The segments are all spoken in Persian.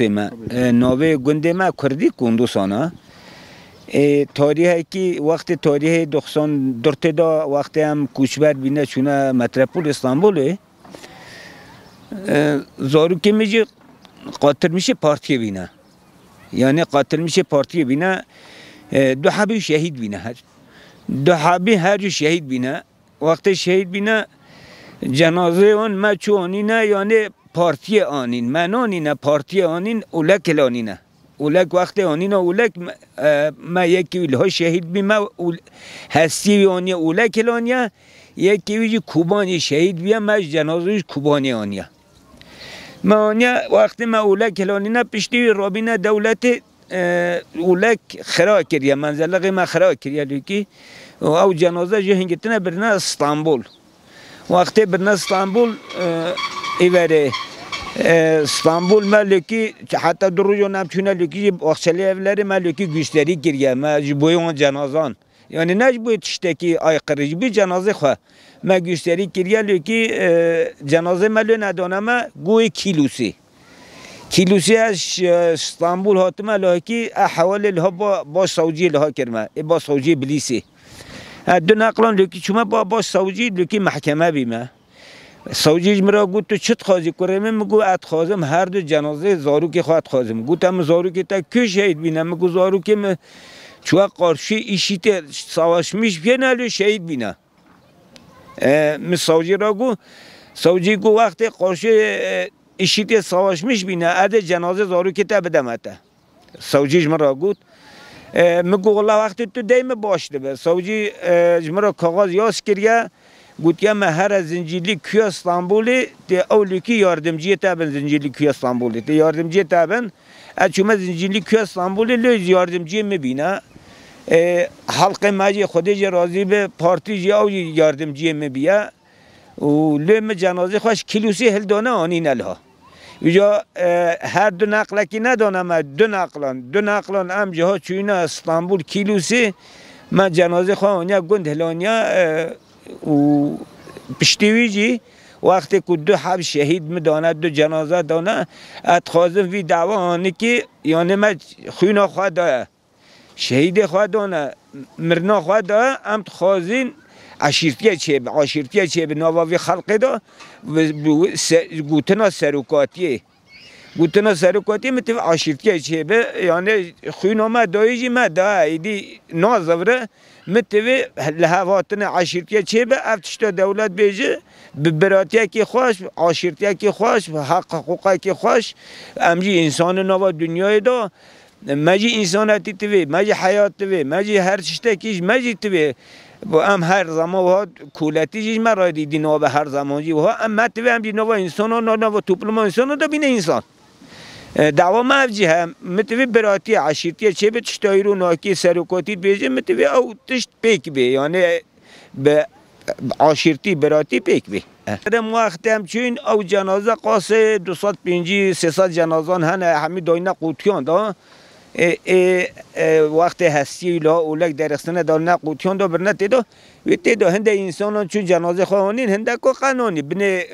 قندوز ما نوه گنده ما کردی کندوسانا تاریخی که وقت تاریخ دخسان درته دا وقت هم کوچبر بینه چونه متروپول استانبوله زارو که میشه قاتل میشه پارتی بینه یعنی قاتل میشه پارتی بینه دو حبی شهید بینه دو حبی هر جو شهید بینه وقت شهید بینه جنازه اون ما چونینه یعنی پارتی آنین من آنینه پارتی آنین اولک لانینه اولک وقت آنینه اولک ما یکی ویلها شهید بی ما هستی آنیه اولک لانیه یکی ویجی کوبانی شهید بیم ما جنازهش کوبانی آنیه ما آنیه وقت ما اولک لانینه پشتی رابینه دولت اولک خرا کریه منزلق ما خرا کریه لیکی او جنازه جو هنگتنه برنه استانبول وقتی برنه استانبول ایوره استانبول ملکی حتی دروجو نمچونه لکی وقتلی evleri ملکی گوشتری گریه ما جبوی اون جنازان یعنی نه جبوی تشتکی آی قریج بی جنازه خواه ما گوشتری گریه لکی جنازه ملو ندانه ما گوی کیلوسی از استانبول هاتمه لکی حوالی لها با سوجی لها کرمه با سوجی بلیسی دو نقلان لکی چومه با سوجی لکی محکمه بیمه سوجیج مرا گفت تو چت خواهی کنم مگو ات خواهم هر دو جنازه زاروکی خواهد خواهم گفتم زاروکی تا که شهید بینم مگو زاروکی چوه قارشی ایشیت سواش میش بیان الو شهید بینم سوجی را گو سوجی گو وقتی قارشی ایشیت سواش میش بینه اد جنازه زاروکی تا بدمته سوجیج مرا گفت مگو والله وقتی تو دیم باشده به سوجی مرا کاغذ یاس کریه گوت یا هر زنجیلی کوی استانبولی تی اولیکی یاردمچی تابن زنجیلی کوی استانبولی تی یاردمچی تابن اچومه زنجیلی کوی استانبولی لیز یاردمچی میبینه حلقه ماجی خودی راضی به پارتی جی او یاردمچی میبیه و لیم جنازه خوش کیلوسی هل دانه آنی نلها ویجا هر دو نقله کی ندانم دو نقلان ام جها چوینا استانبول کیلوسی من جنازه خواه آنیا گند هلانیا و پشتیویجی وقتی که دو حب شهید میدانه دو جنازه دانه اتخوازم وی دعوا آنه که یعنی من خوینا خواه داره شهید خواه دانه مرنا خواه داره ام تخوازین عشیرتیه چه به نواوی خلقی دا گوتنا سروکاتیه متو عشیرتیه چه به یعنی خوینا ما دایجی ما دا ایدی نازوره متوی لحواتن عشیرتیه چه به افتشتا دولت بیجه براتیه که خوش عشیرتیه که خوش حق حقوقه که خوش امجی انسان نوا دنیای دا مجی انساناتی توی مجی حیات توی مجی هر چشته کیش مجی توی و ام هر زمان و کولتی جیش مرا دیدی نوا هر زمان جی و ام توی هم جی نوا انسان و نوا توپلم انسان دا بینه انسان دعوا مفجی هم متوی براتی عشیرتی چه به تشتایی رو ناکی سرکاتی بیجه متوی او تشت پیک بی یعنی به عشیرتی براتی پیک بی درم وقت هم چون او جنازه قاسه 250-300 جنازان هنه همی داینه قوتیان دا وقت هستی لا اولک درستنه دارنه قوتیان دا برنه تیدا و تیدا هنده انسانان چون جنازه خواهانین هنده که قانونی بینه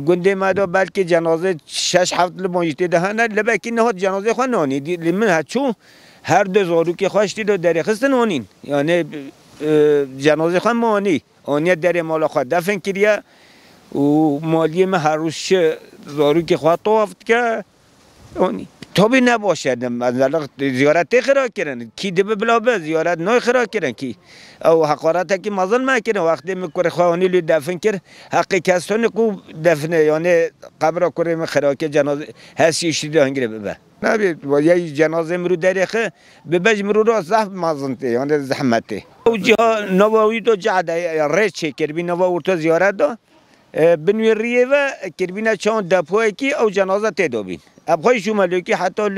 گنده مادا بلکه جنازه 6-7 لبانیتی دهانه لبکی نهاد جنازه خواه نانی من هچو هر دو زارو که خواشتی دا در خستن آنین یعنی جنازه خواه مانی آنیت در مالا خواه دفن کریه و مالی من هر روز زارو که خواه طوافت که آنی تابی نباشد مثلا زیارت خرا کردن کی دب بلا به زیارت نای خرا کردن کی او حقارت کی مازن میکنه وقتی میکره خوانی لی دفن کرد حق کسان کو دفن یعنی قبر کره خرا که جنازه هسیش دیگه به نبی یه جنازه مرو درخه به بج مرو را زحمت مازنته یعنی زحمته او جا نوایی دو جعده ریچ کربی نوا ورتا زیارت دا بنوی ریه و کربینا چون دپوی کی او جنازه تدابین ابخوی شمالی که حتی ل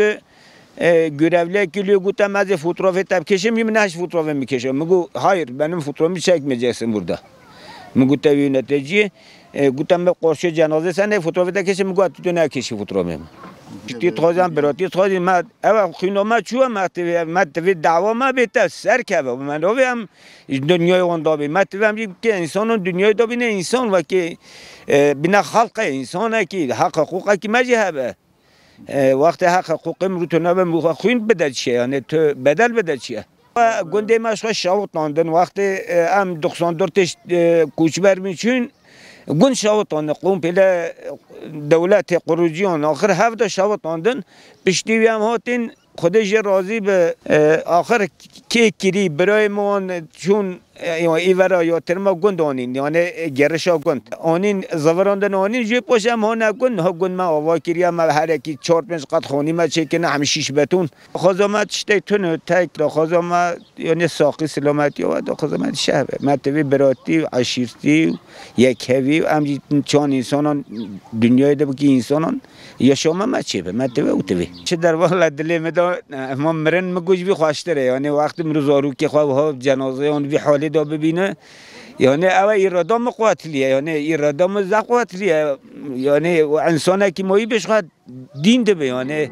görevli ki گفتم از fotoğrafı tap keşim mi ne fotoğrafı mı keşim mi hayır benim fotoğrafımı çekmeyeceksin burada mi tabii yönetici گفتم به قرشه جنازه سن fotoğrafı da keşim mi تو نه کشی fotoğrafımı تی تازم براتی تازی ما اول خیلی ما چوه ما توی دعوا ما بیت سر که و من هم دنیای اون دابی ما توی که انسان دنیای دابی نه انسان و که بنا خلق انسانه که حق حقوقه که مجه هبه وقت حق حقوقم رو تو نبم خوین بده چیه یعنی تو بدل بده چیه گنده مشخص شاوت ناندن وقت ام 94 تش کوچبر میچون گون شاوت ناندن قوم پیله دولت قروجیان آخر هفته شاوت ناندن پشتی هم هاتین خودش راضی به آخر کی کری برای ما چون ایورا یا ترما گند آنین یعنی گرشا گند آنین زوراندن آنین جوی پاشم ها نگند ها گند ما آوا کریم ما هر کی 4-5 قط خونی ما چه کنه همه 6 بتون خازامت شته تون تک را خازامت یعنی ساقی سلامتی و دا خازامت شهر متوی براتی عشیرتی یک هوی ام چون انسانان دنیای ده بکی انسانان یا شما ما چه به متوی او توی چه در واقع دل مدا ما مرن مگوج بی خواشتره یعنی وقتی مروزارو که خواه ها جنازه اون بی حالی دا ببینه یعنی اوه ایرادام قوتلیه یعنی ایرادام زقوتلیه یعنی انسانه که مایی بشه دین ده به یعنی